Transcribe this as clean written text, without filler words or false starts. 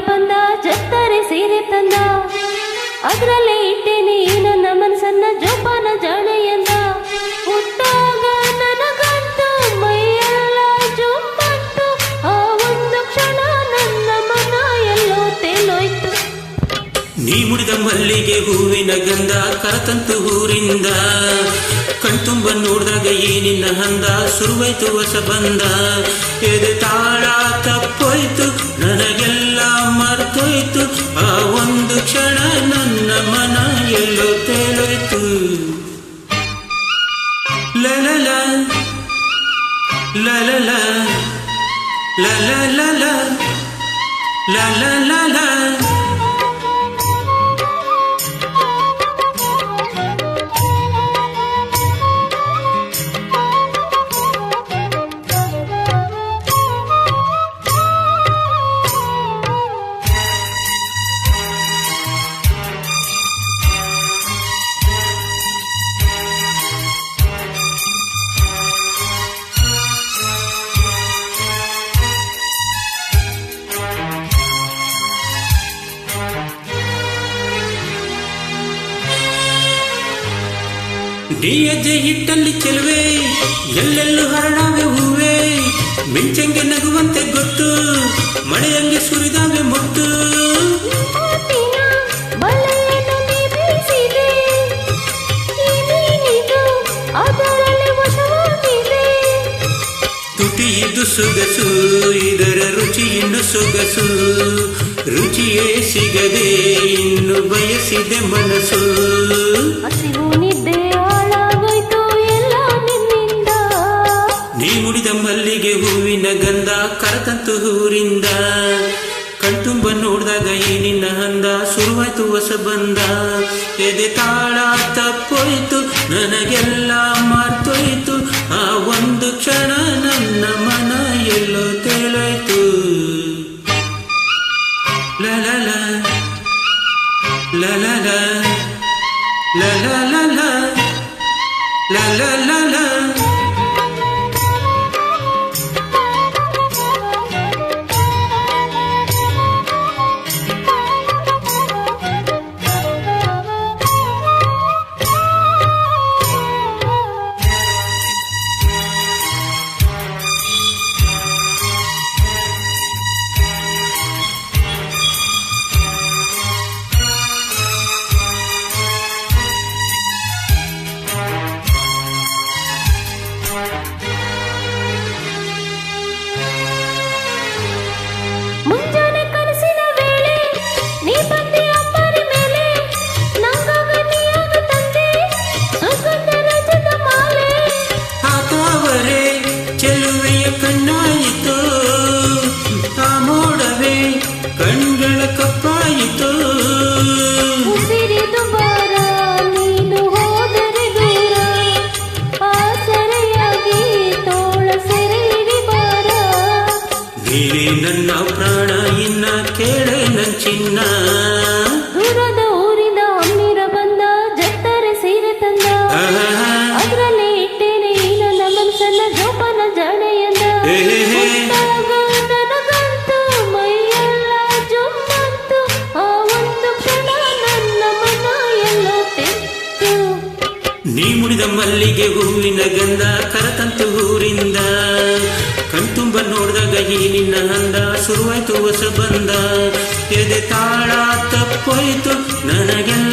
ಬಂದ ಜತ್ತರೆ ಸೀರೆ ತಂದ ಅದ್ರಲ್ಲೇ ಇಟ್ಟೇನೆ ನನ್ನ ಮನಸ್ಸನ್ನ ಜೋಪಾನ ಜಾಣೆಯಂದ ಹುಟ್ಟಾಗ ನನಗಂತೂ ಮೈಯೆಲ್ಲ ಜುಮ್ಮಂತು ಆ ಒಂದು ಕ್ಷಣ ನನ್ನ ಮನ ಎಲ್ಲೋ ತೇಲೋಯ್ತು. ನೀ ಮುಡಿದ ಮಲ್ಲಿಗೆ ಹೂವಿನ ಗಂಧ ಕರತಂತು ಊರಿಂದ ಕಣ್ತುಂಬ ನೋಡಿದಾಗ ಏನಿನ್ನ ಹಂದ ಶುರುವಾಯ್ತು ಹೊಸ ಬಂದ ಎದೆ ತಾಳ ತಪ್ಪೋಯ್ತು ನನಗೆಲ್ಲ ಮರ್ತೋಯ್ತು ಆ ಒಂದು ಕ್ಷಣ ನನ್ನ ಮನ ಎಲ್ಲೋ ತೇಲೋಯ್ತು. ಲಲಲ ಲಲಲ ಲಲಲ ಲಲಲ ಡಿಯಜ್ಜೆ ಹಿಟ್ಟಲ್ಲಿ ಚೆಲುವೆ ಎಲ್ಲೆಲ್ಲೂ ಹರಡಾವೆ ಹೂವೆ ಮಿಂಚಂಗೆ ನಗುವಂತೆ ಗೊತ್ತು ಮಳೆಯಂಗೆ ಸುರಿದಾವೆ ಮುತ್ತು ತುಟಿ ಇದು ಸೊಗಸು ಇದರ ರುಚಿ ಇನ್ನು ಸೊಗಸು ರುಚಿಯೇ ಸಿಗದೆ ಇನ್ನು ಬಯಸಿದೆ ಮನಸ್ಸು. ನೀ ಮುಡಿದ ಮಲ್ಲಿಗೆ ಹೂವಿನ ಗಂಧ ಕರತಂತು ಊರಿಂದ ಕಣ್ತುಂಬ ನೋಡಿದಾಗ ಏನಿನ್ನ ಹಂದ ಶುರುವಾಯ್ತು ಹೊಸ ಬಂದ ಎದೆ ತಾಳ ತಪ್ಪೋಯ್ತು ನನಗೆಲ್ಲ ಮರ್ತೋಯ್ತು ಆ ಒಂದು ಕ್ಷಣ ನನ್ನ ಮನ ಎಲ್ಲೋ ತೇಲೋಯ್ತು. ಲಲಲ ಲಲಲ ಲಲಲ ಲಲಲ ಮುಂಜಾನೆ ಕನಸಿನ ವೇಳೆ ನೀ ಬಂದೆ ಅಮ್ಮನ ಮೇಲೆ ನಂಗಾಗ ನೀಯಾಗ ತಂದೆ ಸುಗಂಧ ರಜದ ಮಾಲೆ ಹಾಕಾವರೆ ಚೆಲುವೆಯ ಕಣ್ಣಾಯಿತು ಆ ಮೋಡವೇ ಕಣ್ಗಳ ಕಪ್ಪಾಯಿತು ಉಸಿರಿದು ಬಾರ ನೀನು ಹೋದರೆ ದೂರ ಆಸರೆಯಾಗಿ ತೋಳ ಸೆರೆ ಬಾರ ನೀವೇ ನನ್ನ ಪ್ರಾಣ ಇನ್ನ ಕೇಳೆ ಚಿನ್ನ ದೂರದ ಊರಿಂದ ಅಮ್ಮಿರ ಬಂದ ಜತ್ತರೆ ಸೀರೆ ತಂದ ಅದ್ರಲ್ಲೇ ಇಟ್ಟೇನೆ ನನ್ನ ಮನಸ್ಸನ್ನ ಜೋಪಾನ ಜಾಣೆಯಂದ ನನಗಂತೂ ಮೈಯೆಲ್ಲ ಜುಮ್ಮಂತು ಆ ಒಂದು ಕ್ಷಣ ನನ್ನ ಮನ ಎಲ್ಲೋ ತೆತ್ತು. ನೀ ಮುಡಿದ ಮಲ್ಲಿಗೆ ಹೂವಿನ ಗಂಧ ಕರತಂತು ಊರಿಂದ ಕಣ್ತುಂಬ ನೋಡಿದಾಗ ಏನಿನ್ನ ಹಂದ ಶುರುವಾಯ್ತು ಹೊಸ ಬಂದ ಎದೆ ತಾಳ ತಪ್ಪೋಯ್ತು ನನಗೆಲ್ಲ